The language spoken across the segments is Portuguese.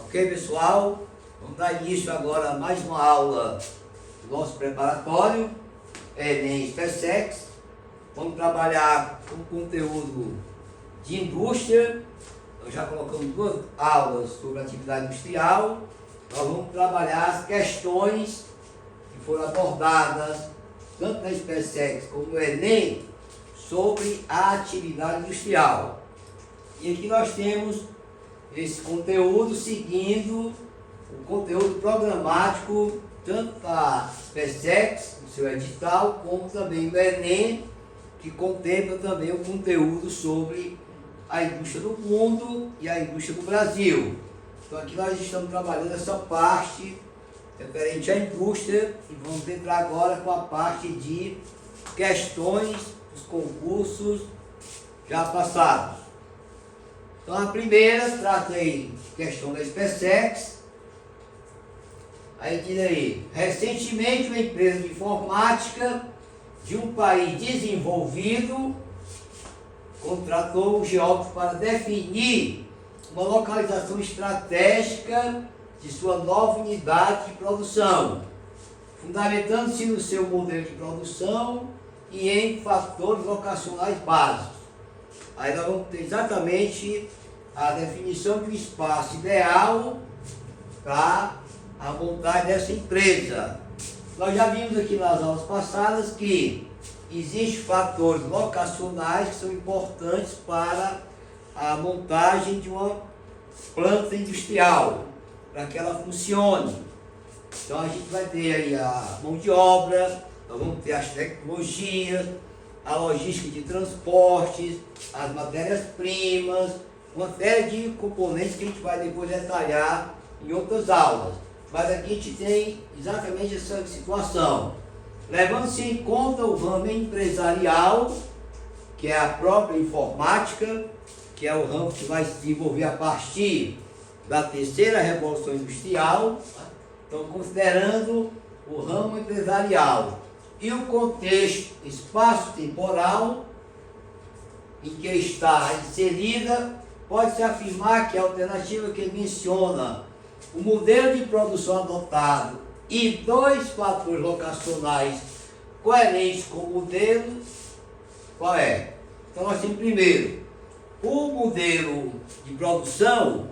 Ok, pessoal? Vamos dar início agora a mais uma aula do nosso preparatório, Enem SpaceX. Vamos trabalhar com conteúdo de indústria. Nós já colocamos duas aulas sobre atividade industrial. Nós vamos trabalhar as questões que foram abordadas tanto na SpaceX como no Enem sobre a atividade industrial. E aqui nós temos esse conteúdo seguindo o conteúdo programático tanto da SpaceX, no seu edital, como também do Enem, que contempla também o conteúdo sobre a indústria do mundo e a indústria do Brasil. Então aqui nós estamos trabalhando essa parte referente à indústria e vamos entrar agora com a parte de questões dos concursos já passados. Então a primeira trata aí questão da SpaceX. Aí diz aí, recentemente uma empresa de informática de um país desenvolvido contratou um geógrafo para definir uma localização estratégica de sua nova unidade de produção, fundamentando-se no seu modelo de produção e em fatores locacionais básicos. Aí nós vamos ter exatamente a definição de um espaço ideal para a montagem dessa empresa. Nós já vimos aqui nas aulas passadas que existem fatores locacionais que são importantes para a montagem de uma planta industrial, para que ela funcione. Então a gente vai ter aí a mão de obra, nós vamos ter as tecnologias, a logística de transportes, as matérias-primas, uma série de componentes que a gente vai depois detalhar em outras aulas. Mas aqui a gente tem exatamente essa situação. Levando-se em conta o ramo empresarial, que é a própria informática, que é o ramo que vai se desenvolver a partir da terceira revolução industrial. Então, considerando o ramo empresarial e o contexto espaço-temporal em que está inserida, pode-se afirmar que a alternativa que menciona o modelo de produção adotado e dois fatores locacionais coerentes com o modelo, qual é? Então nós temos primeiro, o modelo de produção,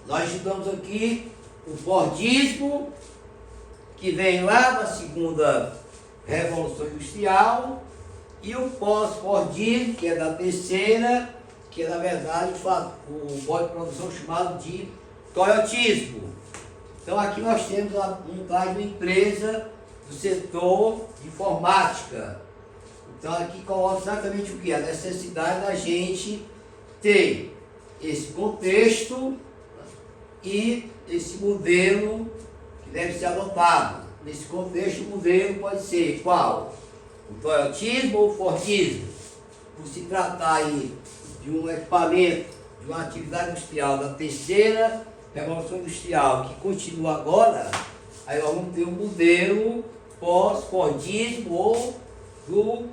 nós estudamos aqui o Fordismo, que vem lá da segunda Revolução Industrial, e o pós-Fordismo, que é da terceira, que é na verdade o modo de produção chamado de Toyotismo. Então aqui nós temos a montagem de uma empresa do setor de informática. Então aqui coloca exatamente o que? A necessidade da gente ter esse contexto e esse modelo que deve ser adotado. Nesse contexto, o modelo pode ser qual? O Toyotismo ou o Fordismo? Por se tratar aí de um equipamento, de uma atividade industrial da terceira Revolução Industrial, que continua agora, aí nós vamos ter um modelo pós-Fordismo ou do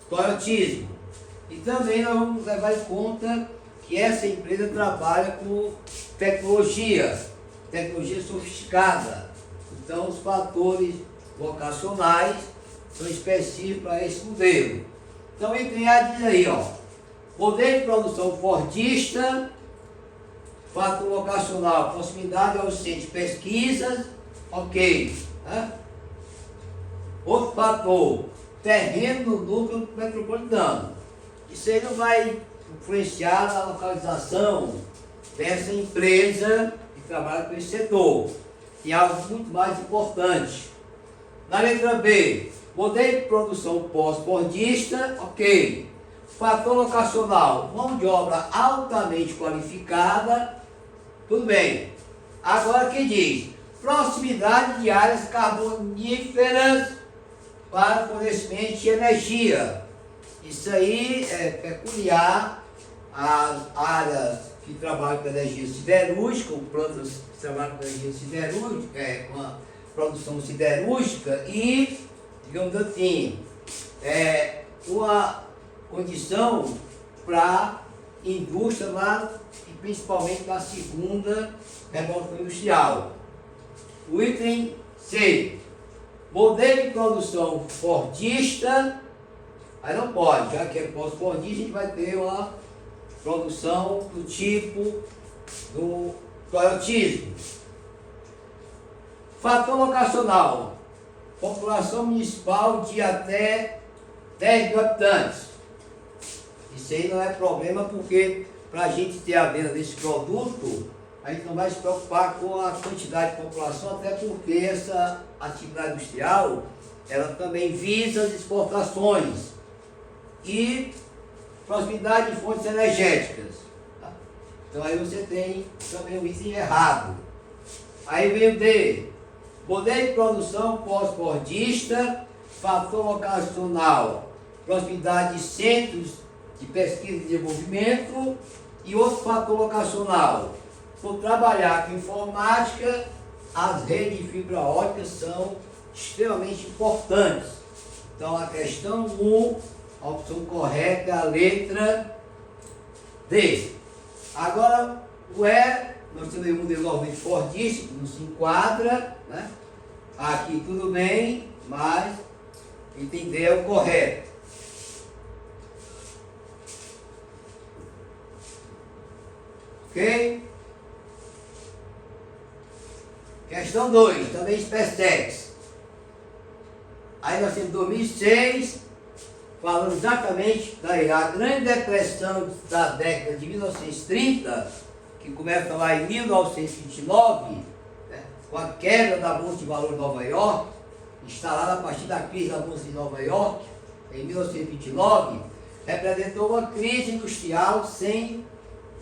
Toyotismo. E também nós vamos levar em conta que essa empresa trabalha com tecnologia sofisticada. Então os fatores vocacionais são específicos para esse modelo. Então entre A diz aí, ó, poder de produção fordista, fator locacional, proximidade ao centro de pesquisas, ok. Outro fator, terreno no núcleo metropolitano. Isso aí não vai influenciar na localização dessa empresa que trabalha com esse setor. Tem algo muito mais importante. Na letra B, modelo de produção pós-fordista, ok. Fator locacional, mão de obra altamente qualificada, tudo bem. Agora que diz? Proximidade de áreas carboníferas para fornecimento de energia. Isso aí é peculiar às áreas que trabalham com energia siderúrgica, ou plantas que trabalham com energia siderúrgica, com a produção siderúrgica e, digamos assim, uma condição para indústria lá, e principalmente na segunda Revolução Industrial. O item C, modelo de produção fordista, aí não pode, já que é pós-fordista, a gente vai ter uma produção do tipo do toyotismo. Fator locacional, população municipal de até 10 mil habitantes. Isso aí não é problema, porque para a gente ter a venda desse produto, a gente não vai se preocupar com a quantidade de população, até porque essa atividade industrial, ela também visa as exportações e proximidade de fontes energéticas. Tá? Então aí você tem também o item errado. Aí vem o D, modelo de produção pós-fordista, fator locacional, proximidade de centros de pesquisa e desenvolvimento, e outro fator locacional. Por trabalhar com informática, as redes de fibra ótica são extremamente importantes. Então a questão 1, a opção correta é a letra D. Agora o E, nós temos o modelo novamente fordista, que não se enquadra, né? Aqui tudo bem, mas entender é o correto. Ok? Questão 2, também SpaceX. Aí nós temos 2006, falando exatamente da Grande Depressão da década de 1930, que começa lá em 1929, né, com a queda da Bolsa de Valores de Nova York, instalada a partir da crise da Bolsa de Nova York, em 1929, representou uma crise industrial sem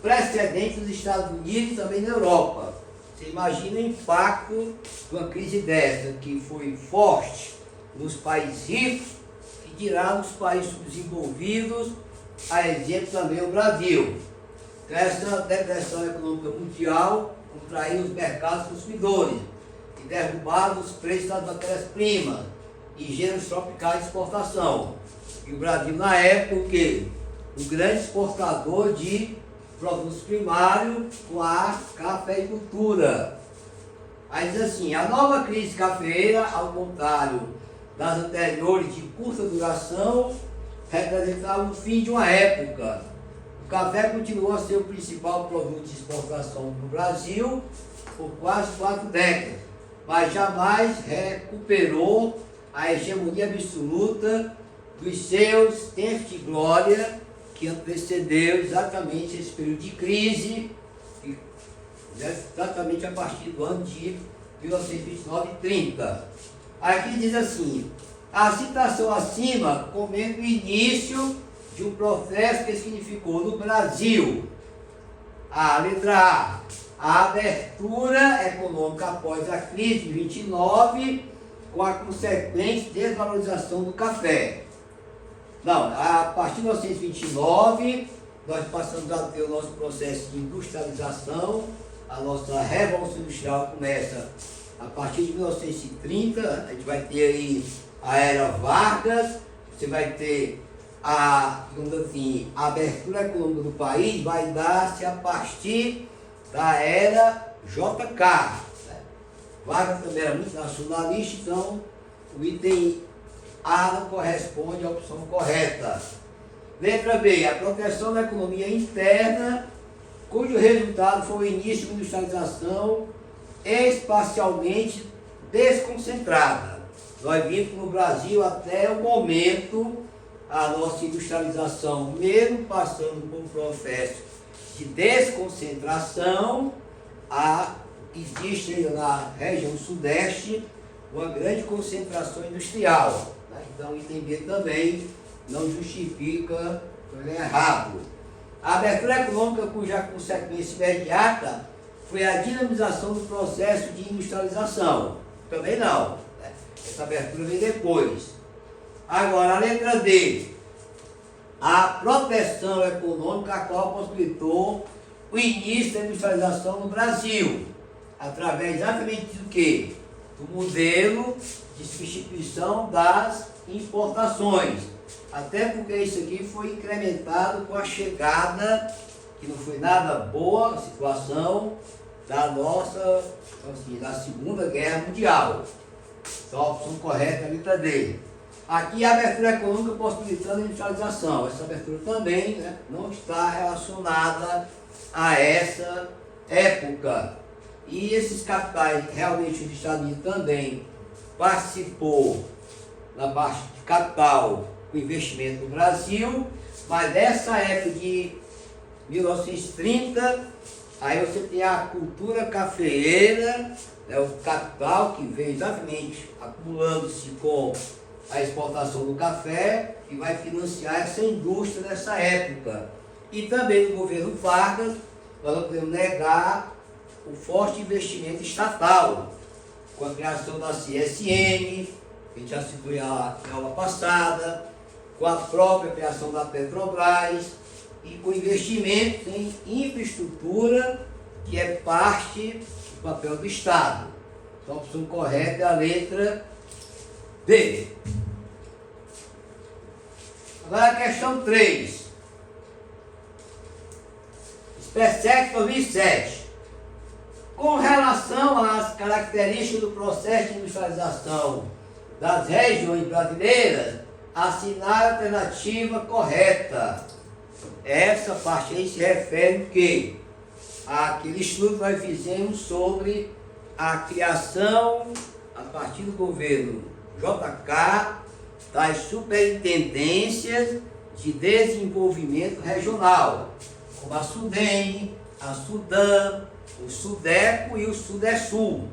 precedentes nos Estados Unidos e também na Europa. Você imagina o impacto de uma crise dessa, que foi forte nos países ricos, e dirá nos países subdesenvolvidos, a exemplo também o Brasil. Então, essa depressão econômica mundial contraiu os mercados consumidores e derrubaram os preços das matérias-primas e gêneros tropicais de exportação. E o Brasil, na época, o quê? Um grande exportador de produtos primários com a cafeicultura. Aí diz assim, a nova crise cafeeira, ao contrário das anteriores de curta duração, representava o fim de uma época. O café continuou a ser o principal produto de exportação no Brasil por quase 4 décadas, mas jamais recuperou a hegemonia absoluta dos seus tempos de glória, que antecedeu exatamente esse período de crise, exatamente a partir do ano de 1929 e 30. Aqui diz assim, a citação acima comenta o início de um processo que significou no Brasil, a letra A abertura econômica após a crise de 29, com a consequente desvalorização do café. Não, a partir de 1929, nós passamos a ter o nosso processo de industrialização, a nossa revolução industrial começa a partir de 1930, a gente vai ter aí a era Vargas, você vai ter digamos assim, a abertura econômica do país vai dar-se a partir da era JK. Né? Vargas também era muito nacionalista, então o item A não corresponde à opção correta. Letra B, a proteção da economia interna, cujo resultado foi o início de uma industrialização espacialmente desconcentrada. Nós vimos no Brasil até o momento a nossa industrialização, mesmo passando por um processo de desconcentração, existe na região sudeste uma grande concentração industrial. Né? Então, entender também não justifica, foi errado. A abertura econômica, cuja consequência imediata foi a dinamização do processo de industrialização. Também não. Né? Essa abertura vem depois. Agora, a letra D. A proteção econômica, a qual possibilitou o início da industrialização no Brasil, através exatamente do quê? Do modelo de substituição das importações. Até porque isso aqui foi incrementado com a chegada que não foi nada boa a situação da nossa, assim, da Segunda Guerra Mundial. Então a opção correta é a letra D. Aqui a abertura econômica possibilitando a industrialização. Essa abertura também, né, não está relacionada a essa época. E esses capitais, realmente os Estados Unidos também participou na parte de capital com investimento no Brasil, mas nessa época de 1930, aí você tem a cultura cafeeira, né, o capital que vem exatamente acumulando-se com a exportação do café e vai financiar essa indústria nessa época. E também no governo Vargas, nós não podemos negar o forte investimento estatal, com a criação da CSN, que a gente já citou na aula passada, com a própria criação da Petrobras e com investimento em infraestrutura, que é parte do papel do Estado. Então a opção correta é a letra D. Agora a questão 3. SPECEC 2007. Com relação às características do processo de industrialização das regiões brasileiras, assinar a alternativa correta. Essa parte aí se refere o quê? Àquele estudo que nós fizemos sobre a criação, a partir do governo JK, das superintendências de desenvolvimento regional, como a SUDENE, a SUDAM, o SUDECO e o SUDESUL.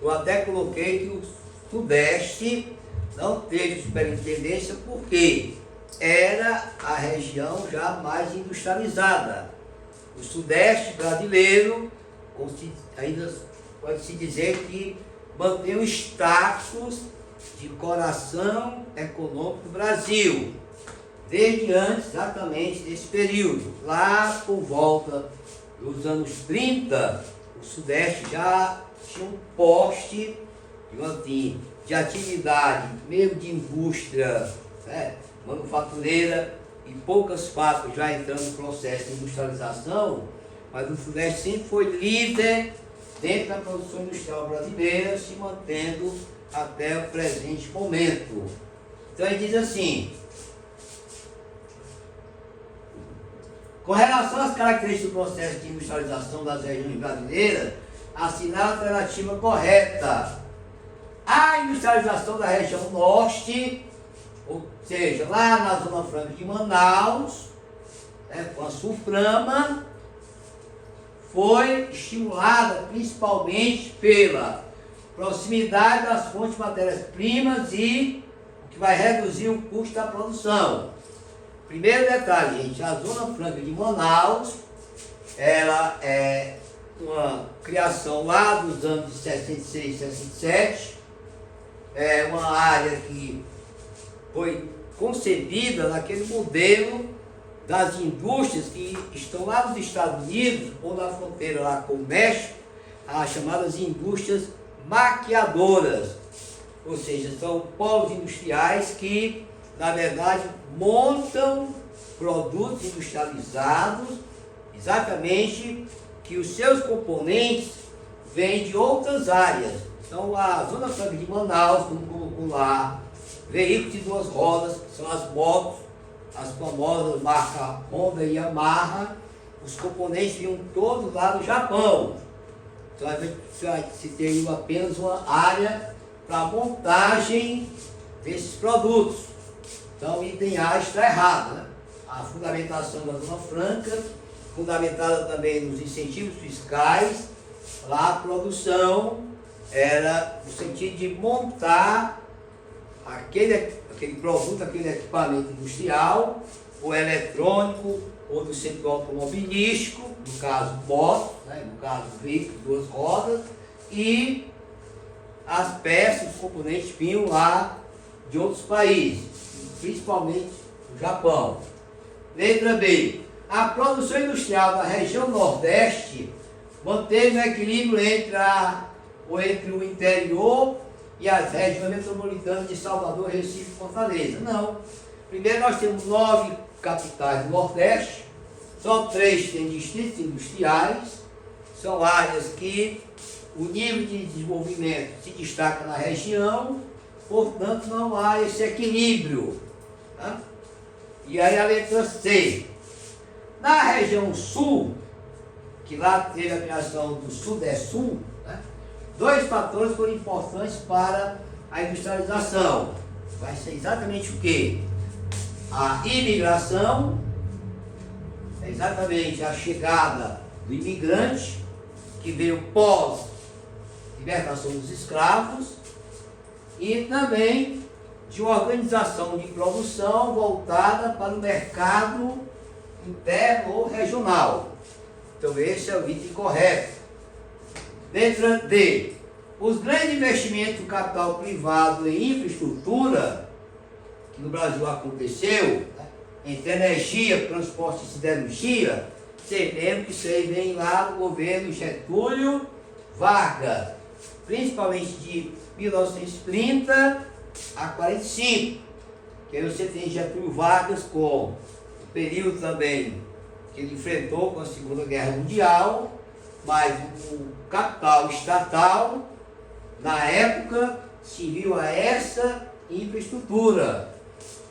Eu até coloquei que o Sudeste não teve superintendência porque era a região já mais industrializada. O Sudeste brasileiro ainda pode-se dizer que mantém o status de coração econômico do Brasil, desde antes exatamente desse período. Lá por volta dos anos 30, o Sudeste já tinha um poste de atividade, meio de indústria, né, manufatureira, e poucas fábricas já entrando no processo de industrialização, mas o Sudeste sempre foi líder dentro da produção industrial brasileira, se mantendo até o presente momento. Então ele diz assim: com relação às características do processo de industrialização das regiões brasileiras, assinar a alternativa correta. A industrialização da região norte, ou seja, lá na Zona Franca de Manaus, né, com a Sulframa, foi estimulada principalmente pela proximidade das fontes de matérias-primas e o que vai reduzir o custo da produção. Primeiro detalhe, gente, a Zona Franca de Manaus, ela é uma criação lá dos anos de 66, 67, é uma área que foi concebida naquele modelo das indústrias que estão lá nos Estados Unidos ou na fronteira lá com o México, as chamadas indústrias maquiadoras, ou seja, são polos industriais que, na verdade, montam produtos industrializados, exatamente que os seus componentes vêm de outras áreas. Então, a Zona Franca de Manaus, como colocou lá, veículos de duas rodas, que são as motos, as famosas marca Honda e Yamaha, os componentes vinham todos lá do Japão. Então, se tem apenas uma área para montagem desses produtos. Então, o item A está errado, né? A fundamentação da Zona Franca, fundamentada também nos incentivos fiscais, lá a produção era no sentido de montar aquele produto, aquele equipamento industrial, ou eletrônico, ou do setor automobilístico, no caso moto, né, no caso veículo, duas rodas, e as peças, os componentes vinham lá de outros países, principalmente do Japão. Letra B. A produção industrial da região Nordeste manteve um equilíbrio entre o interior e as regiões metropolitanas de Salvador, Recife e Fortaleza. Não. Primeiro nós temos 9 capitais do Nordeste, Só 3 têm distritos industriais, são áreas que o nível de desenvolvimento se destaca na região, portanto não há esse equilíbrio. Tá? E aí a letra C. Na região sul, que lá teve a criação do Sudeste-Sul, né? 2 fatores foram importantes para a industrialização. Vai ser exatamente o quê? A imigração, exatamente a chegada do imigrante, que veio pós-libertação dos escravos, e também de uma organização de produção voltada para o mercado interno ou regional. Então esse é o item correto. Letra D. Os grandes investimentos do capital privado em infraestrutura, que no Brasil aconteceu, né, entre energia, transporte e siderurgia, você lembra que isso aí vem lá do governo Getúlio Vargas, principalmente de 1930 a 45, que aí você tem Getúlio Vargas com o período também que ele enfrentou com a Segunda Guerra Mundial, mas o capital estatal, na época, se viu a essa infraestrutura.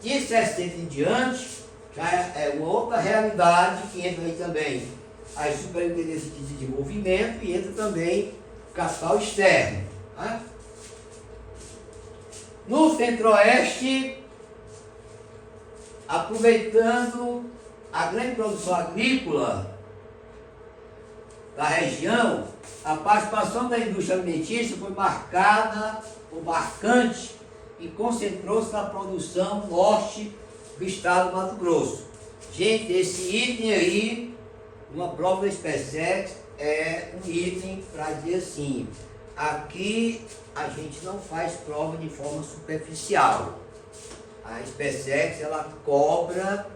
De 60 em diante, já é uma outra realidade que entra aí também as superintendências de desenvolvimento e entra também o capital externo. Né? No Centro-Oeste, aproveitando a grande produção agrícola da região, a participação da indústria alimentícia foi marcada ou marcante e concentrou-se na produção norte do estado do Mato Grosso. Gente, esse item aí, uma prova da SpaceX, é um item para dizer assim, aqui a gente não faz prova de forma superficial. A SpaceX, ela cobra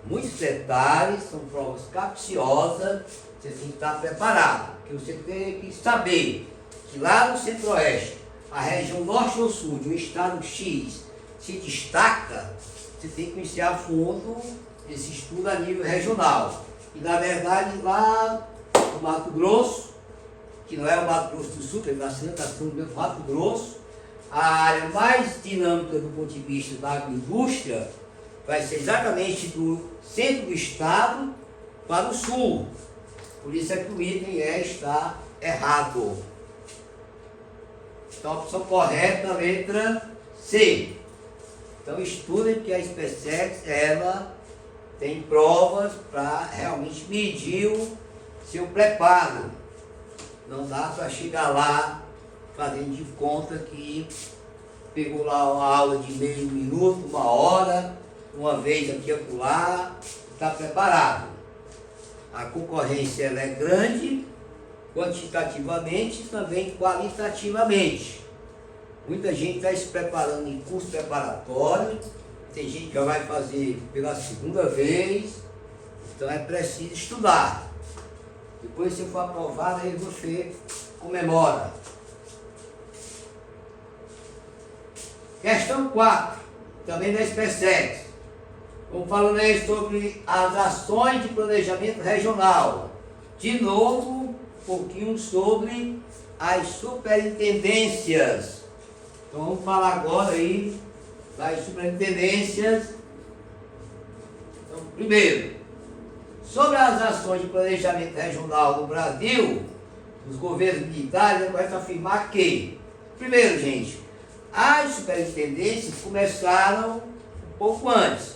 muitos detalhes, são provas capciosas, você tem que estar preparado, porque você tem que saber que lá no Centro-Oeste, a região norte ou sul de um estado X se destaca, você tem que conhecer a fundo esse estudo a nível regional. E na verdade lá no Mato Grosso, que não é o Mato Grosso do Sul, que está sendo do Mato Grosso, a área mais dinâmica do ponto de vista da agroindústria vai ser exatamente do centro do estado para o sul. Por isso é que o item está errado. Então a opção correta é a letra C. Então estudem, porque a SpaceX, ela tem provas para realmente medir o seu preparo. Não dá para chegar lá fazendo de conta que pegou lá uma aula de meio minuto, 1 hora, uma vez aqui e acolá, está preparado. A concorrência ela é grande, quantitativamente e também qualitativamente. Muita gente está se preparando em curso preparatório, tem gente que já vai fazer pela segunda vez, então é preciso estudar. Depois, se for aprovado, aí você comemora. Questão 4, também da SpaceX. Vamos falando aí sobre as ações de planejamento regional. De novo, um pouquinho sobre as superintendências. Então vamos falar agora aí das superintendências. Então, primeiro, sobre as ações de planejamento regional no Brasil, os governos militares, começam a afirmar que, primeiro, gente, as superintendências começaram um pouco antes.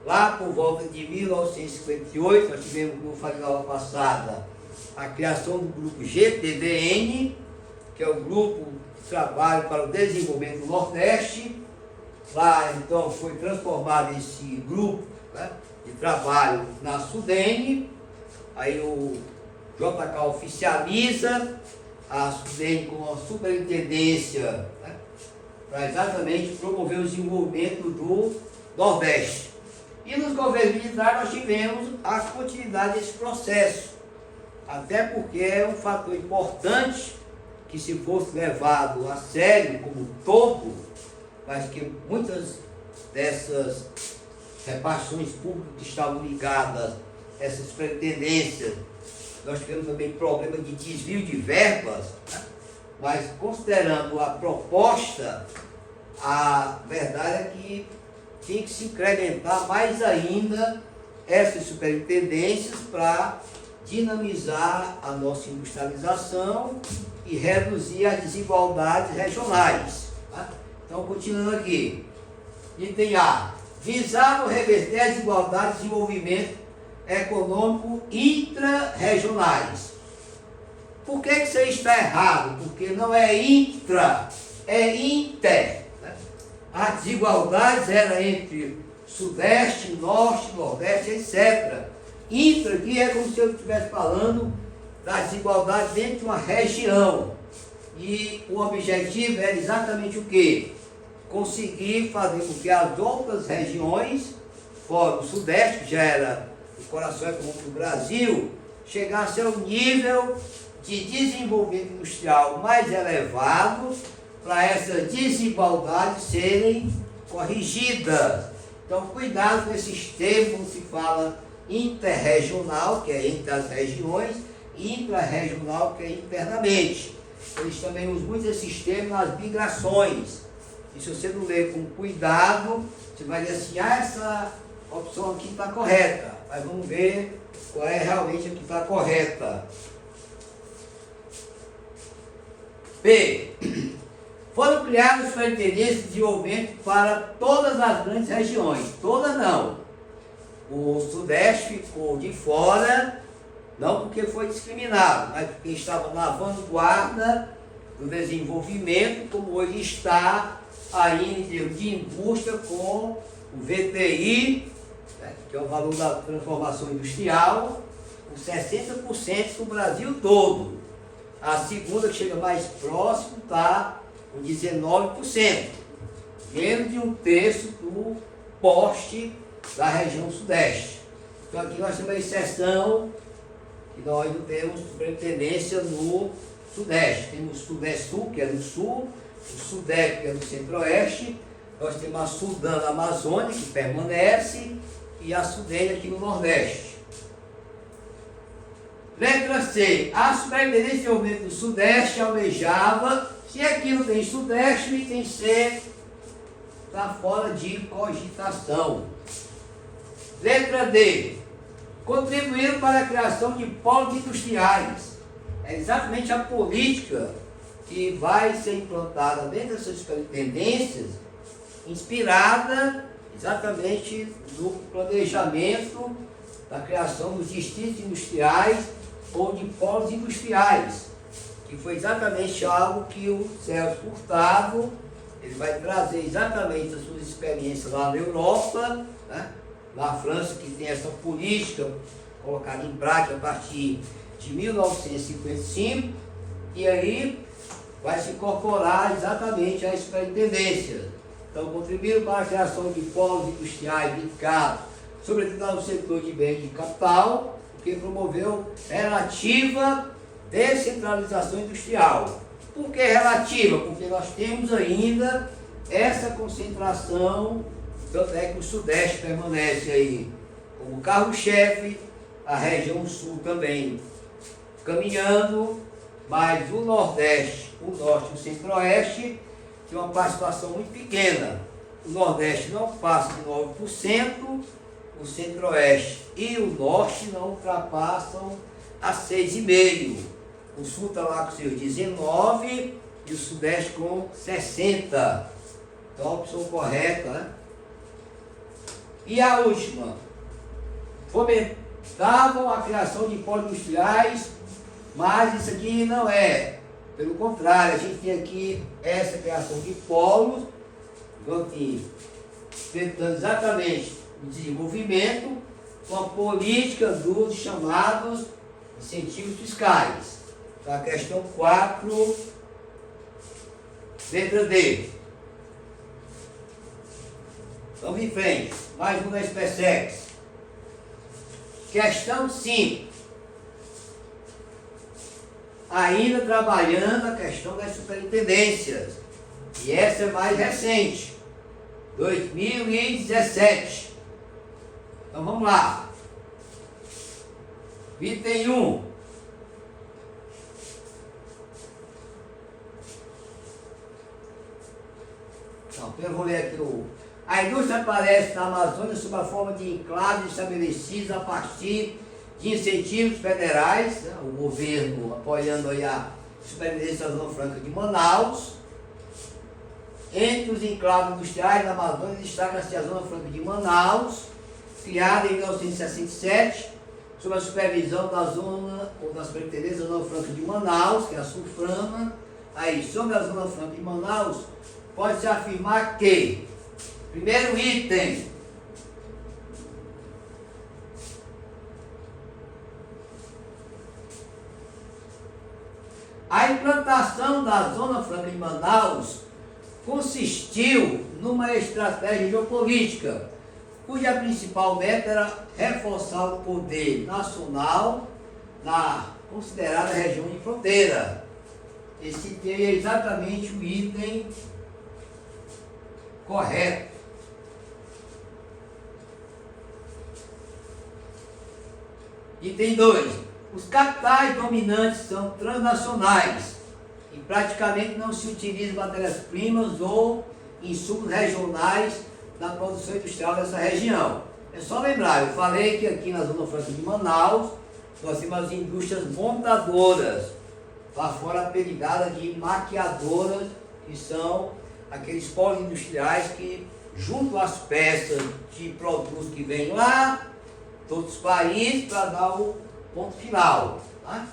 Lá por volta de 1958, nós tivemos, como eu falei na aula passada, a criação do grupo GTDN, que é o Grupo de Trabalho para o Desenvolvimento do Nordeste. Lá, então, foi transformado esse grupo, né, de trabalho na SUDENE. Aí o JK oficializa a SUDENE como a superintendência, né, para exatamente promover o desenvolvimento do Nordeste. E nos governos militares nós tivemos a continuidade desse processo, até porque é um fator importante que, se fosse levado a sério como um todo, mas que muitas dessas repartições públicas que estavam ligadas essa superintendência, nós tivemos também problema de desvio de verbas, né? Mas considerando a proposta, a verdade é que tinha que se incrementar mais ainda essas superintendências para dinamizar a nossa industrialização e reduzir as desigualdades regionais. Tá? Então, continuando aqui. Item A. Visar ou reverter as desigualdades de desenvolvimento econômico intra-regionais. Por que isso aí está errado? Porque não é intra, é inter. Né? As desigualdades eram entre Sudeste, Norte, Nordeste, etc. Intra aqui é como se eu estivesse falando das desigualdades dentro de uma região. E o objetivo era exatamente o quê? Conseguir fazer com que as outras regiões, fora o Sudeste, que já era o coração econômico do Brasil, chegasse ao nível de desenvolvimento industrial mais elevado para essas desigualdades serem corrigidas. Então, cuidado com esses termos, se fala interregional, que é entre as regiões, e intrarregional, que é internamente. Eles também usam muito esses termos nas migrações. E se você não ler com cuidado, você vai dizer assim, essa opção aqui está correta. Mas vamos ver qual é realmente a que está correta. P. Foram criadas superintendências de desenvolvimento para todas as grandes regiões. Todas não. O Sudeste ficou de fora, não porque foi discriminado, mas porque estava na vanguarda do desenvolvimento, como hoje está aí em termos de indústria com o VTI, né, que é o valor da transformação industrial, com 60% do Brasil todo. A segunda, que chega mais próximo, está com 19%, menos de um terço do poste da região Sudeste. Então aqui nós temos a exceção, que nós não temos superintendência no Sudeste. Temos o Sudeste-Sul, que é no Sul, o Sudeste, que é no Centro-Oeste, nós temos a Sudana Amazônia, que permanece, e a Sudene aqui no Nordeste. Letra C. A Superintendência de Desenvolvimento do Sudeste almejava, se aqui não tem Sudeste, o item C está fora de cogitação. Letra D. Contribuíram para a criação de polos industriais. É exatamente a política que vai ser implantada dentro dessas superintendências, inspirada exatamente no planejamento da criação dos distritos industriais ou de polos industriais, que foi exatamente algo que o Celso Furtado ele vai trazer exatamente as suas experiências lá na Europa, né? Na França, que tem essa política colocada em prática a partir de 1955, e aí vai se incorporar exatamente à superintendência. Então, contribuíram para a criação de polos industriais dedicados, sobretudo ao setor de bens de capital, que promoveu relativa descentralização industrial. Por que relativa? Porque nós temos ainda essa concentração, tanto é que o Sudeste permanece aí como carro-chefe, a região Sul também caminhando, mas o Nordeste, o Norte e o Centro-Oeste tem uma participação muito pequena. O Nordeste não passa de 9%, o Centro-Oeste e o Norte não ultrapassam a 6,5%. O Sul está lá com seus 19% e o Sudeste com 60%. Então a opção correta, né? E a última, fomentavam a criação de polos industriais, mas isso aqui não é. Pelo contrário, a gente tem aqui essa criação de polos, tentando exatamente o desenvolvimento com a política dos chamados incentivos fiscais. Então, a questão 4, letra D. Vamos em frente. Mais um da SpaceX. Questão 5. Ainda trabalhando a questão das superintendências. E essa é mais recente. 2017. Então vamos lá. Item 1. Então, eu vou ler aqui o... A indústria aparece na Amazônia sob a forma de enclaves estabelecidos a partir de incentivos federais, né? O governo apoiando aí a superintendência da Zona Franca de Manaus. Entre os enclaves industriais da Amazônia destaca-se a Zona Franca de Manaus, criada em 1967, sob a supervisão da Zona, ou da Superintendência da Zona Franca de Manaus, que é a SUFRAMA. Aí, sobre a Zona Franca de Manaus, pode-se afirmar que, primeiro item, a implantação da Zona Franca de Manaus consistiu numa estratégia geopolítica, cuja principal meta era reforçar o poder nacional na considerada região de fronteira. Esse item é exatamente o item correto. Item 2. Os capitais dominantes são transnacionais e praticamente não se utilizam matérias-primas ou insumos regionais na produção industrial dessa região. É só lembrar, eu falei que aqui na Zona Franca de Manaus nós temos as indústrias montadoras, lá fora apelidadas de maquiadoras, que são aqueles polos industriais que juntam as peças de produtos que vêm lá de outros países para dar o ponto final. Tá?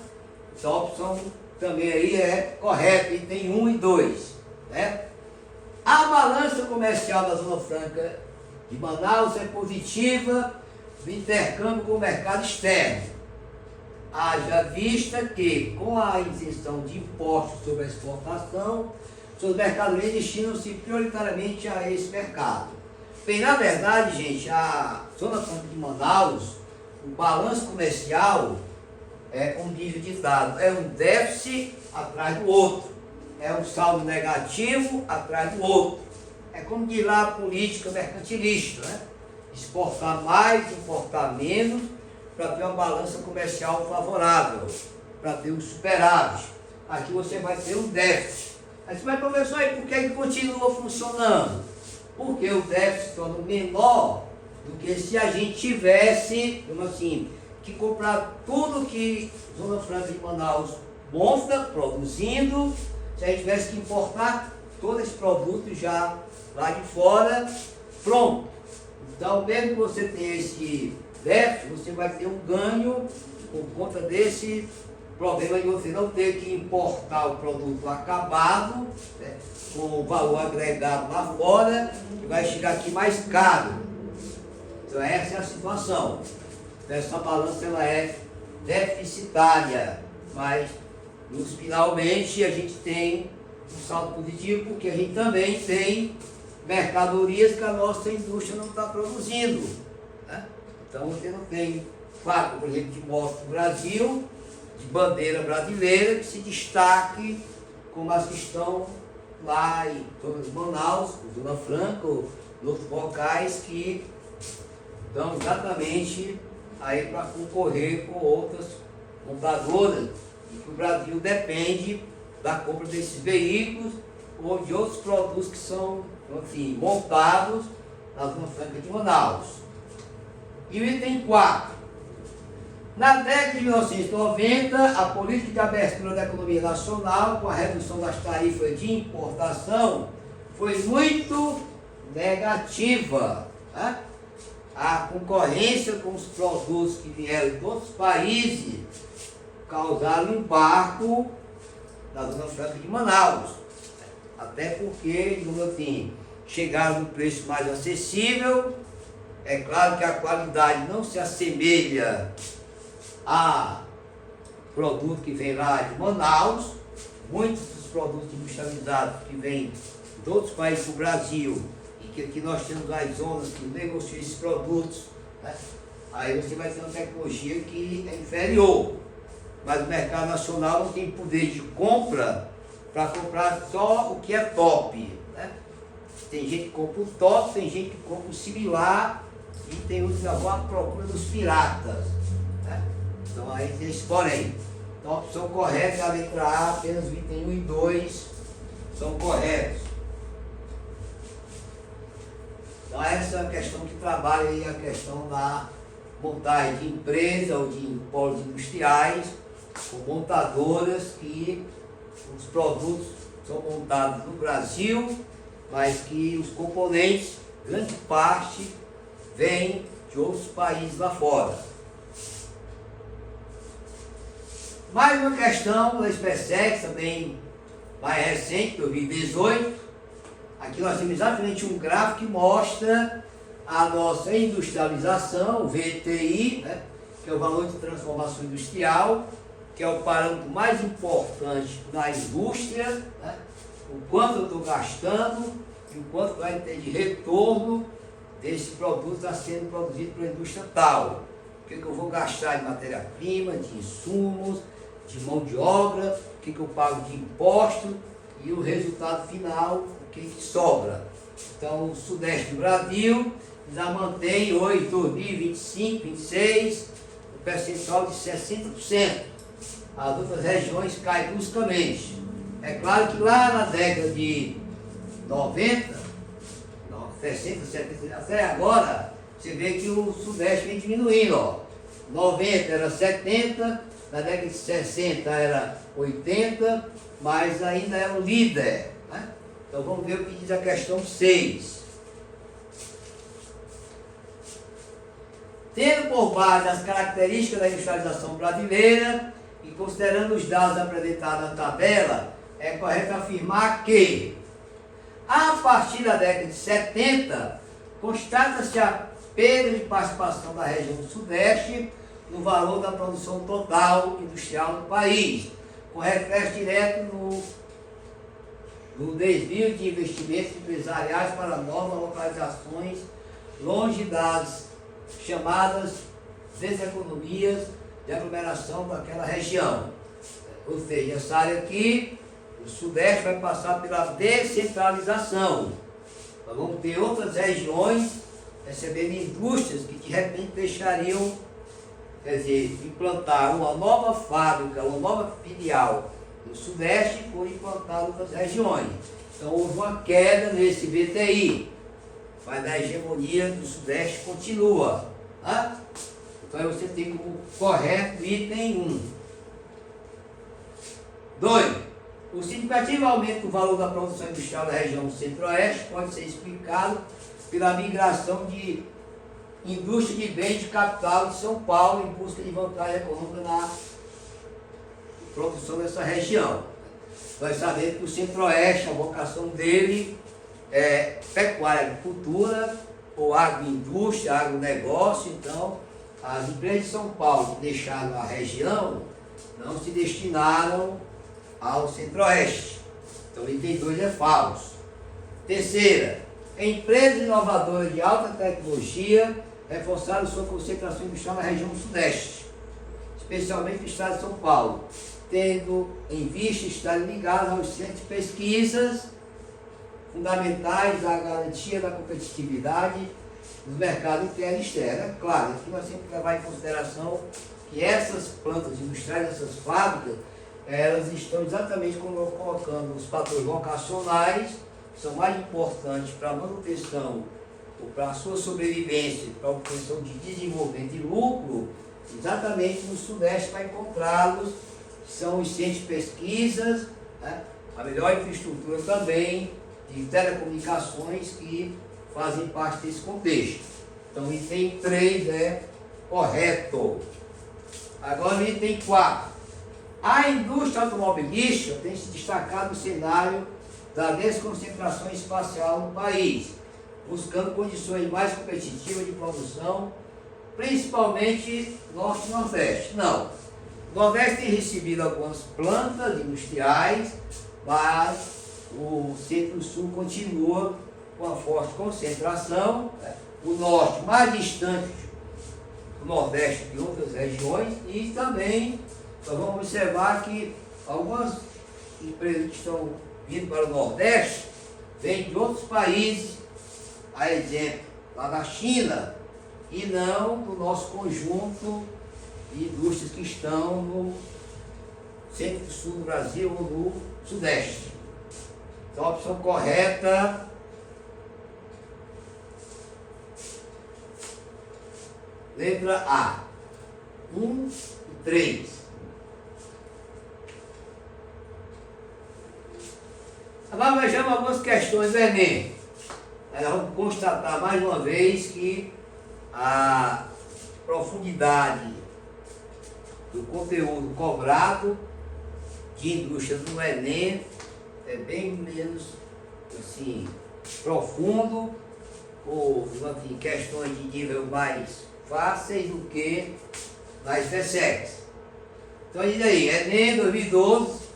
Então a opção também aí é correta, item 1 e 2. Né? A balança comercial da Zona Franca de Manaus é positiva no intercâmbio com o mercado externo. Haja vista que, com a isenção de impostos sobre a exportação, suas mercadorias destinam-se prioritariamente a esse mercado. Bem, na verdade, gente, a Zona Franca de Manaus, o balanço comercial é, como diz o ditado, é um déficit atrás do outro, é um saldo negativo atrás do outro. É como diz lá a política mercantilista, né? Exportar mais, importar menos, para ter uma balança comercial favorável, para ter um superávit. Aqui você vai ter um déficit. Aí você vai conversar aí por que ele continua funcionando? Porque o déficit se torna menor do que se a gente tivesse, como assim, que comprar tudo que Zona Franca de Manaus mostra, produzindo, se a gente tivesse que importar todo esse produto já lá de fora, pronto. Então, mesmo que você tenha esse déficit, você vai ter um ganho por conta desse problema de você não ter que importar o produto acabado, né, com o valor agregado lá fora, e vai chegar aqui mais caro. Então essa é a situação. Essa balança ela é deficitária, mas finalmente a gente tem um saldo positivo, porque a gente também tem mercadorias que a nossa indústria não está produzindo. Né? Então você não tem fábrica, por exemplo, de moto no Brasil, de bandeira brasileira, que se destaque como as que estão lá em Manaus, Zona Franca, ou em outros locais que estão exatamente aí para concorrer com outras montadoras, e que o Brasil depende da compra desses veículos ou de outros produtos que são assim, montados na Zona Franca de Manaus. E o item 4. Na década de 1990, a política de abertura da economia nacional, com a redução das tarifas de importação, foi muito negativa. Né? A concorrência com os produtos que vieram de outros países causaram um embargo na Zona Franca de Manaus. Até porque, assim, chegaram no preço mais acessível. É claro que a qualidade não se assemelha a produto que vem lá de Manaus. Muitos dos produtos industrializados que vêm de outros países do Brasil, e que aqui nós temos as zonas que negociam esses produtos, né? Aí você vai ter uma tecnologia que é inferior, mas o mercado nacional não tem poder de compra para comprar só o que é top. Né? Tem gente que compra o top, tem gente que compra o similar, e tem outros que vão à procura dos piratas. Né? Então aí tem esse porém. Então a opção correta é a letra A, apenas o item 1 e 2 são corretos. Então essa é a questão que trabalha aí, a questão da montagem de empresa ou de polos industriais, com montadoras que os produtos são montados no Brasil, mas que os componentes, grande parte, vêm de outros países lá fora. Mais uma questão da SpaceX, também mais recente, 2018. Aqui nós temos exatamente um gráfico que mostra a nossa industrialização, o VTI, né, que é o valor de transformação industrial, que é o parâmetro mais importante na indústria, né, o quanto eu estou gastando e o quanto vai ter de retorno desse produto está sendo produzido pela indústria tal. O que eu vou gastar de matéria-prima, de insumos, de mão de obra, o que eu pago de imposto e o resultado final, o que sobra. Então, o Sudeste do Brasil já mantém hoje, 2025, 2026, o percentual de 60%. As outras regiões caem bruscamente. É claro que lá na década de 90, 60, 70, até agora, você vê que o Sudeste vem diminuindo. Ó. 90 era 70, na década de 60 era 80, mas ainda é o líder. Né? Então vamos ver o que diz a questão 6. Tendo por base as características da industrialização brasileira e considerando os dados apresentados na tabela, é correto afirmar que, a partir da década de 70, constata-se a perda de participação da região do Sudeste no valor da produção total industrial do país, com reflexo direto no desvio de investimentos empresariais para novas localizações longe das chamadas deseconomias de aglomeração daquela região. Ou seja, essa área aqui, o Sudeste vai passar pela descentralização. Nós vamos ter outras regiões recebendo indústrias que de repente deixariam, quer dizer, implantar uma nova fábrica, uma nova filial no Sudeste e foram implantar outras regiões. Então houve uma queda nesse VTI, mas a hegemonia do Sudeste continua. Tá? Então aí você tem como correto item 1. 2. O significativo aumento do valor da produção industrial da região Centro-Oeste pode ser explicado pela migração de indústria de bens de capital de São Paulo em busca de vantagem econômica na produção dessa região. Nós sabemos que o Centro-Oeste, a vocação dele é pecuária, agricultura, ou agroindústria, agronegócio. Então, as empresas de São Paulo que deixaram a região não se destinaram ao Centro-Oeste. Então, o item 2 é falso. Terceira, empresas inovadoras de alta tecnologia reforçaram sua concentração industrial na região do Sudeste, especialmente no estado de São Paulo, tendo em vista estar ligados aos centros de pesquisas fundamentais à garantia da competitividade no mercado interno e externo. É claro, aqui nós temos que levar em consideração que essas plantas industriais, essas fábricas, elas estão exatamente colocando os fatores vocacionais, que são mais importantes para a manutenção ou para a sua sobrevivência, para a obtenção de desenvolvimento e lucro, exatamente no Sudeste para encontrá-los, que são os centros de pesquisas, né? A melhor infraestrutura também de telecomunicações que fazem parte desse contexto. Então o item 3 é correto. Agora o item 4. A indústria automobilística tem se destacado no cenário da desconcentração espacial no país, buscando condições mais competitivas de produção, principalmente Norte e Nordeste. Não, o Nordeste tem recebido algumas plantas industriais, mas o Centro-Sul continua com a forte concentração, o Norte mais distante do Nordeste que outras regiões, e também nós vamos observar que algumas empresas que estão vindo para o Nordeste vêm de outros países, a exemplo, lá da China, e não do nosso conjunto de indústrias que estão no centro-sul do Brasil ou no sudeste. Então a opção correta letra A, 1 e 3. Agora vejamos algumas questões do Enem. Nós vamos constatar mais uma vez que a profundidade do conteúdo cobrado de indústria no Enem é bem menos assim, profundo, ou assim, questões de nível mais fáceis do que nas DSECs. Então diz aí, Enem 2012,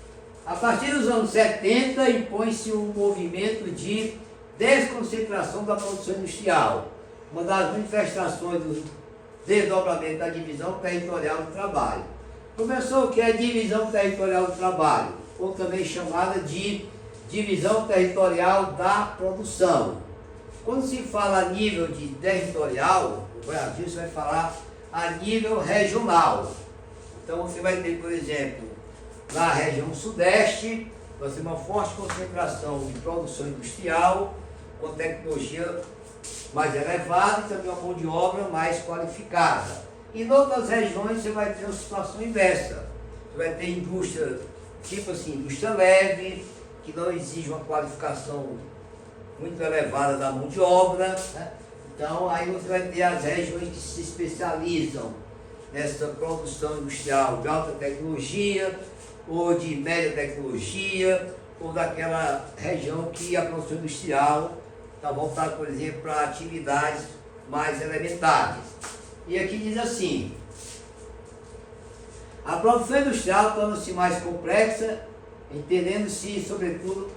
a partir dos anos 70 impõe-se um movimento de desconcentração da produção industrial, uma das manifestações do desdobramento da divisão territorial do trabalho. Começou o que é divisão territorial do trabalho, ou também chamada de divisão territorial da produção. Quando se fala a nível de territorial, no Brasil você vai falar a nível regional. Então você vai ter, por exemplo, na região sudeste, nós temos uma forte concentração de produção industrial, com tecnologia mais elevada e também uma mão de obra mais qualificada. E em outras regiões você vai ter uma situação inversa. Você vai ter indústria, tipo assim, indústria leve, que não exige uma qualificação muito elevada da mão de obra, né? Então aí você vai ter as regiões que se especializam nessa produção industrial de alta tecnologia, ou de média tecnologia, ou daquela região que a produção industrial está voltada, por exemplo, para atividades mais elementares. E aqui diz assim: a produção industrial torna-se mais complexa, entendendo-se sobretudo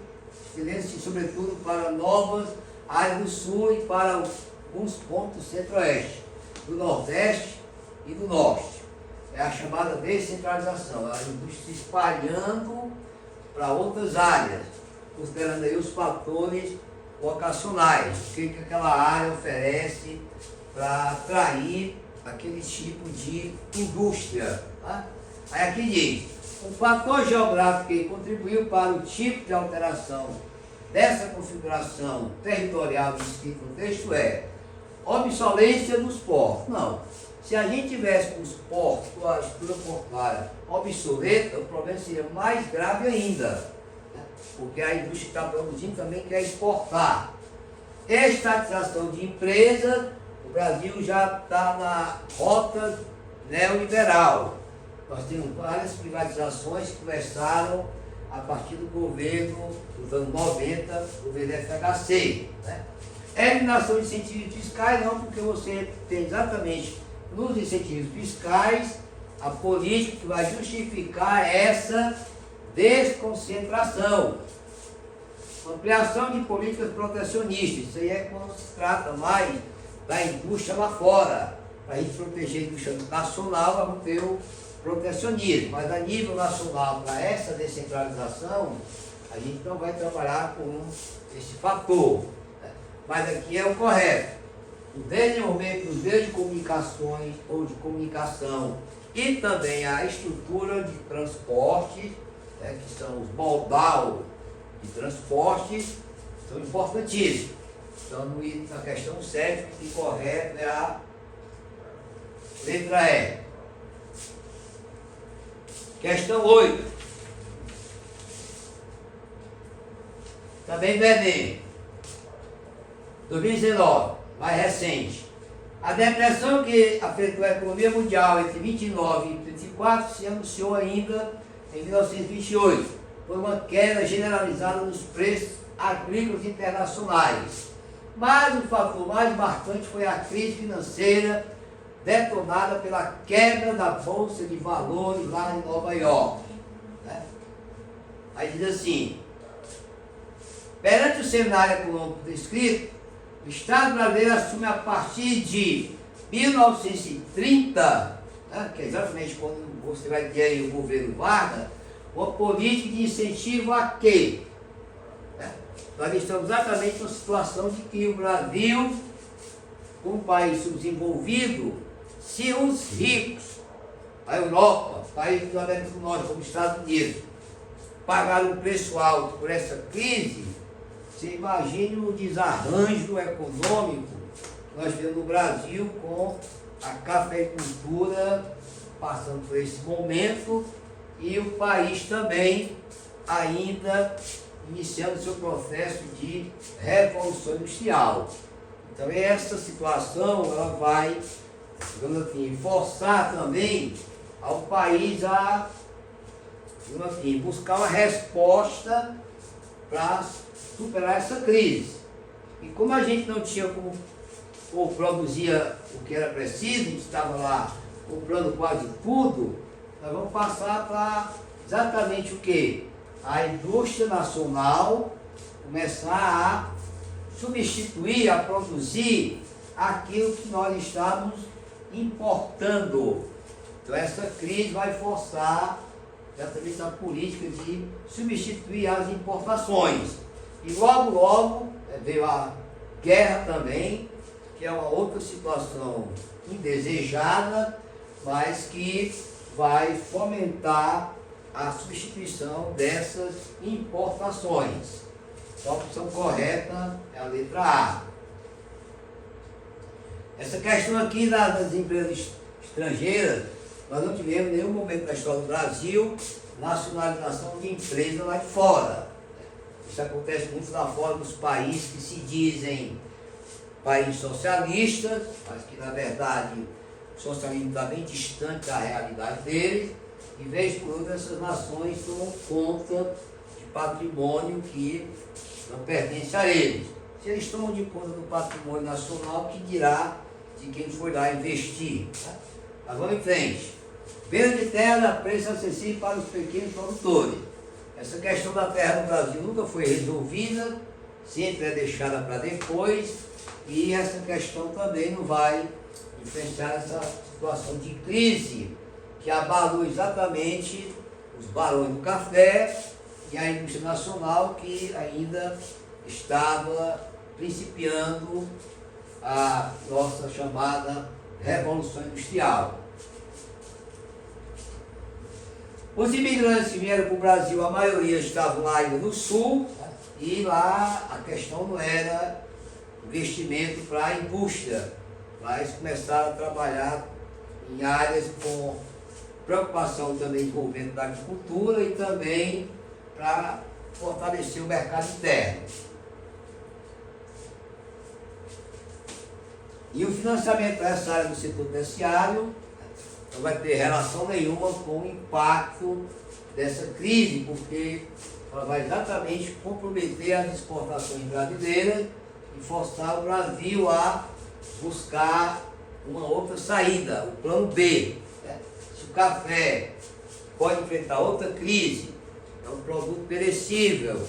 para novas áreas do sul e para alguns pontos do centro-oeste, do nordeste e do norte. É a chamada descentralização, a indústria se espalhando para outras áreas, considerando aí os fatores vocacionais, o que aquela área oferece para atrair aquele tipo de indústria. Tá? Aí aqui diz, um fator geográfico que contribuiu para o tipo de alteração dessa configuração territorial descrita no texto é obsolência dos portos. Não. Se a gente tivesse com os portos, com a estrutura portuária obsoleta, o problema seria mais grave ainda, né? Porque a indústria que está produzindo também quer exportar. Estatização de empresas, o Brasil já está na rota neoliberal. Nós temos várias privatizações que começaram a partir do governo dos anos 90, governo FHC. Né? Eliminação de incentivos fiscais, não, porque você tem exatamente nos incentivos fiscais a política que vai justificar essa desconcentração. Ampliação de políticas protecionistas, isso aí é quando se trata mais da indústria lá fora. Para a gente proteger a indústria nacional, vamos ter o protecionismo, mas a nível nacional, para essa descentralização, a gente não vai trabalhar com esse fator. Né? Mas aqui é o correto. O desenvolvimento dos meios de comunicações ou de comunicação e também a estrutura de transporte, né, que são os modal de transporte, são importantíssimos. Então, na questão 7, o correto é a letra E. Questão 8. Também do Enem. 2019. Mais recente. A depressão que afetou a economia mundial entre 29 e 34 se anunciou ainda em 1928, por uma queda generalizada nos preços agrícolas internacionais. Mas o fator mais marcante foi a crise financeira detonada pela quebra da Bolsa de Valores lá em Nova York. Né? Aí diz assim, perante o cenário econômico descrito, o Estado brasileiro assume a partir de 1930, né, que é exatamente quando você vai ter aí o governo Vargas, uma política de incentivo a quê? Né? Nós estamos exatamente numa situação de que o Brasil, como um país subdesenvolvido, se os ricos a Europa, países do América do Norte, como os Estados Unidos, pagaram um preço alto por essa crise, você imagine o desarranjo econômico que nós temos no Brasil com a cafeicultura passando por esse momento e o país também ainda iniciando seu processo de revolução industrial. Então essa situação ela vai, digamos assim, forçar também ao país a, digamos assim, buscar uma resposta para superar essa crise. E como a gente não tinha como, ou produzia o que era preciso, a gente estava lá comprando quase tudo, nós vamos passar para exatamente o quê? A indústria nacional começar a substituir, a produzir aquilo que nós estamos importando. Então essa crise vai forçar exatamente a política de substituir as importações. E logo, logo veio a guerra também, que é uma outra situação indesejada, mas que vai fomentar a substituição dessas importações. Então, a opção correta é a letra A. Essa questão aqui das empresas estrangeiras, nós não tivemos em nenhum momento da história do Brasil nacionalização de empresa lá de fora. Isso acontece muito lá fora dos países que se dizem países socialistas, mas que na verdade o socialismo está bem distante da realidade deles, e vez por outra essas nações tomam conta de patrimônio que não pertence a eles. Se eles tomam de conta do patrimônio nacional, que dirá de quem foi lá investir? Tá? Mas vamos em frente. Venda de terra a preço acessível para os pequenos produtores. Essa questão da terra no Brasil nunca foi resolvida, sempre é deixada para depois, e essa questão também não vai enfrentar essa situação de crise que abalou exatamente os barões do café e a indústria nacional, que ainda estava principiando a nossa chamada Revolução Industrial. Os imigrantes que vieram para o Brasil, a maioria estavam lá ainda no sul, e lá a questão não era investimento para a indústria, mas começaram a trabalhar em áreas com preocupação também com o desenvolvimento da agricultura e também para fortalecer o mercado interno. E o financiamento dessa área do setor terciário não vai ter relação nenhuma com o impacto dessa crise, porque ela vai exatamente comprometer as exportações brasileiras e forçar o Brasil a buscar uma outra saída, o plano B. Né? Se o café pode enfrentar outra crise, é um produto perecível,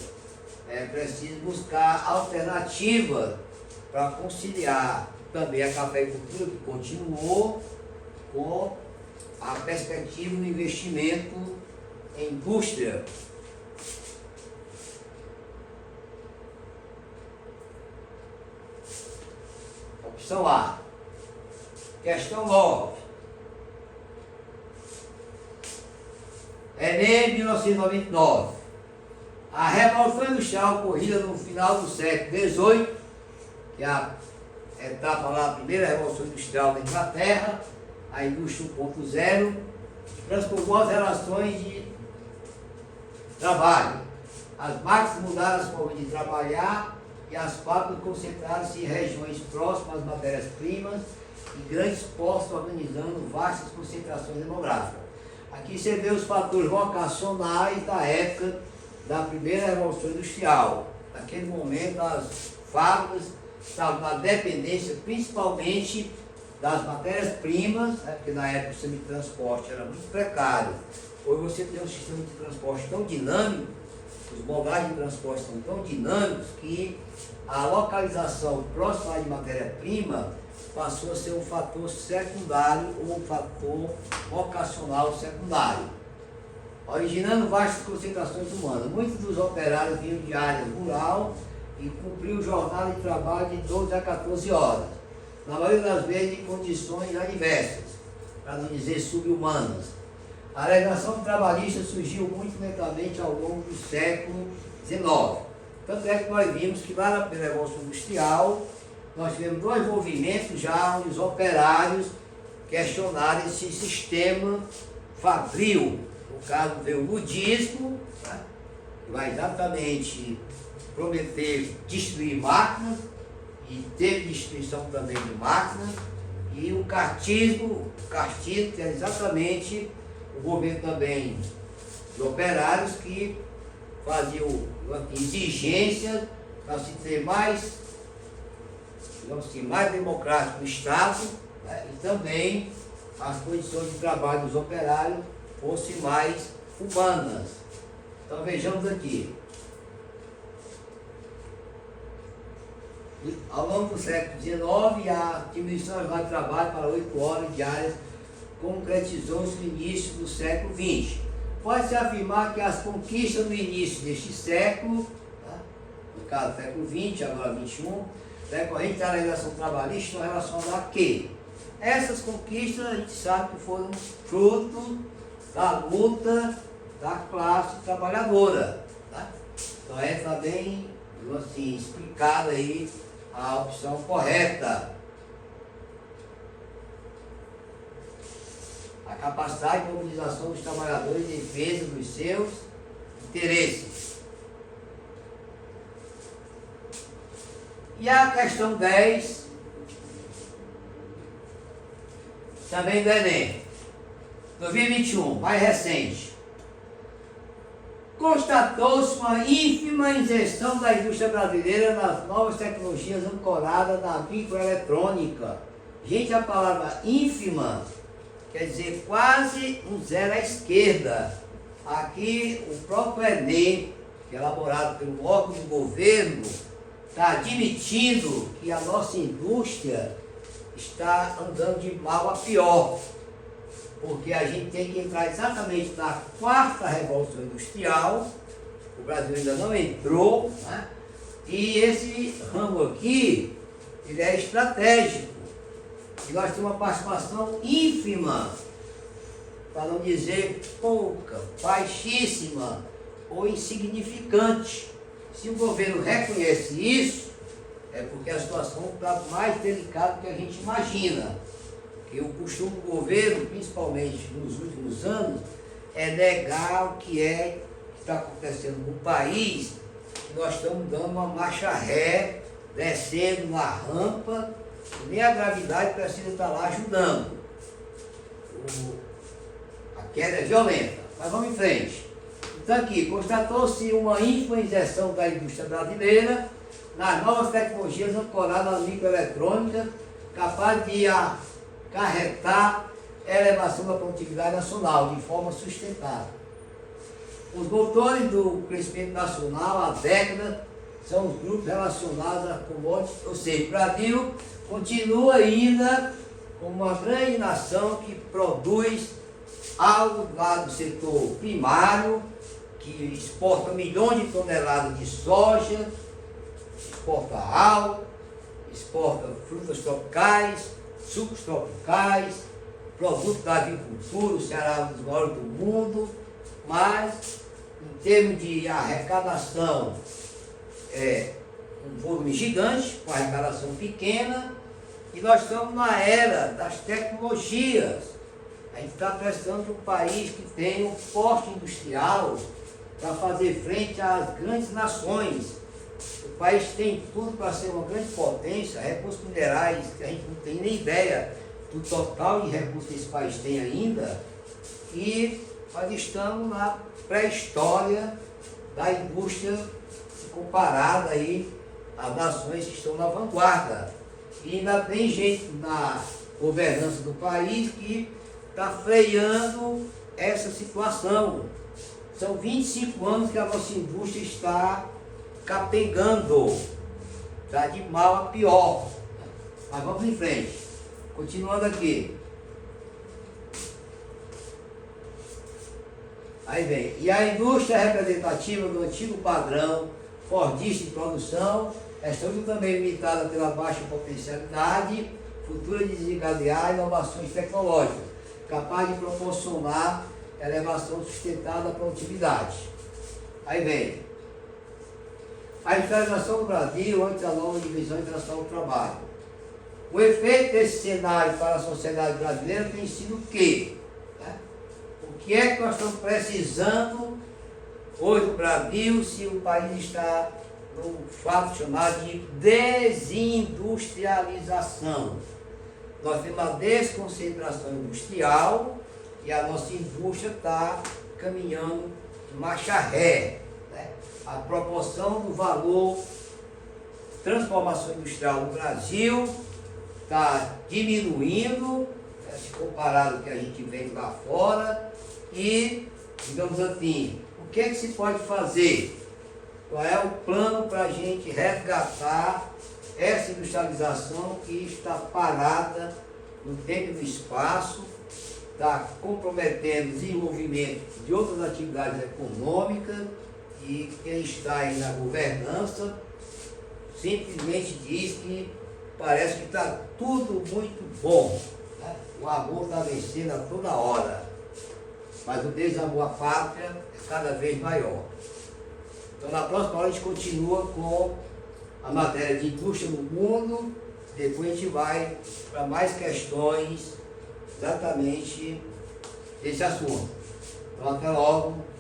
é preciso buscar alternativas para conciliar também a cafeicultura, que continuou, com a perspectiva do investimento em indústria. Opção A. Questão 9. Enem 1999. A Revolução Industrial ocorrida no final do século XVIII, que é a etapa lá, a primeira Revolução Industrial da Inglaterra, a indústria 1.0, transformou as relações de trabalho. As máquinas mudaram as formas de trabalhar e as fábricas concentraram-se em regiões próximas às matérias-primas e grandes postos, organizando vastas concentrações demográficas. Aqui você vê os fatores vocacionais da época da primeira Revolução Industrial. Naquele momento as fábricas estavam na dependência principalmente das matérias-primas, né, porque na época o sistema de transporte era muito precário. Hoje você tem um sistema de transporte tão dinâmico, os modais de transporte são tão dinâmicos, que a localização próxima de matéria-prima passou a ser um fator secundário ou um fator vocacional secundário, originando vastas concentrações humanas. Muitos dos operários vinham de área rural e cumpriam jornada de trabalho de 12 a 14 horas, na maioria das vezes em condições adversas. para não dizer sub-humanas. A legislação trabalhista surgiu muito lentamente ao longo do século XIX. Tanto é que nós vimos que lá na Revolução Industrial, nós tivemos dois movimentos já onde os operários questionaram esse sistema fabril. No caso, veio o ludismo, tá? Que vai exatamente prometer destruir máquinas, e teve destruição também de máquinas, e o cartismo, que é exatamente o governo também de operários que faziam exigências para se ter mais, digamos assim, mais democrático no Estado, né? E também as condições de trabalho dos operários fossem mais humanas. Então vejamos aqui. Ao longo do século XIX, a diminuição da jornada de trabalho para 8 horas diárias concretizou-se no início do século XX. Pode-se afirmar que as conquistas no início deste século, tá? No caso do século XX, agora XXI, decorrente da legislação trabalhista, estão relacionadas a quê? Essas conquistas a gente sabe que foram fruto da luta da classe trabalhadora. Tá? Então é também assim, explicada aí a opção correta. A capacidade de mobilização dos trabalhadores em defesa dos seus interesses. E a questão 10, também do Enem, 2021, mais recente. Constatou-se uma ínfima inserção da indústria brasileira nas novas tecnologias ancoradas na microeletrônica. Gente, a palavra ínfima quer dizer quase um zero à esquerda. Aqui o próprio Enem, que é elaborado pelo órgão de governo, está admitindo que a nossa indústria está andando de mal a pior. Porque a gente tem que entrar exatamente na quarta revolução industrial, o Brasil ainda não entrou, né? E esse ramo aqui, ele é estratégico, e nós temos uma participação ínfima, para não dizer pouca, baixíssima ou insignificante. Se o governo reconhece isso, é porque a situação está mais delicada do que a gente imagina. E o costume do governo, principalmente nos últimos anos, é negar o que está acontecendo no país, que nós estamos dando uma marcha ré, descendo uma rampa, e nem a gravidade precisa estar lá ajudando. A queda é violenta, mas vamos em frente. Então aqui, constatou-se uma ínfima injeção da indústria brasileira nas novas tecnologias ancoradas na microeletrônica, capaz de acarretar a elevação da produtividade nacional de forma sustentável. Os motores do crescimento nacional há décadas são os grupos relacionados a commodities, ou seja, o Brasil continua ainda como uma grande nação que produz algo lá do setor primário, que exporta milhões de toneladas de soja, exporta álcool, exporta frutas tropicais, sucos tropicais, produtos da agricultura. O Ceará é um dos maiores do mundo, mas em termos de arrecadação é um volume gigante, com arrecadação pequena, e nós estamos na era das tecnologias. A gente está precisando de um país que tenha um porte industrial para fazer frente às grandes nações. O país tem tudo para ser uma grande potência, recursos minerais, que a gente não tem nem ideia do total de recursos que esse país tem ainda, e nós estamos na pré-história da indústria comparada aí às nações que estão na vanguarda. E ainda tem gente na governança do país que está freando essa situação. São 25 anos que a nossa indústria está capengando, está de mal a pior. Mas vamos em frente. Continuando aqui. Aí vem. E a indústria representativa do antigo padrão fordista de produção, esta também limitada pela baixa potencialidade futura de desencadear inovações tecnológicas. capaz de proporcionar elevação sustentada da produtividade. Aí vem a industrialização do Brasil antes da nova divisão internacional do trabalho. O efeito desse cenário para a sociedade brasileira tem sido o quê? O que é que nós estamos precisando hoje no Brasil se o país está no fato chamado de desindustrialização? Nós temos uma desconcentração industrial e a nossa indústria está caminhando de marcha ré. A proporção do valor transformação industrial no Brasil está diminuindo, se comparado ao que a gente vê lá fora, e, digamos assim, o que é que se pode fazer? Qual é o plano para a gente resgatar essa industrialização que está parada no tempo e no espaço, está comprometendo o desenvolvimento de outras atividades econômicas, e quem está aí na governança simplesmente diz que parece que está tudo muito bom, né? O amor está vencendo a toda hora, mas o desamor à pátria é cada vez maior. Então na próxima hora a gente continua com a matéria de indústria no mundo, depois a gente vai para mais questões exatamente desse assunto. Então até logo.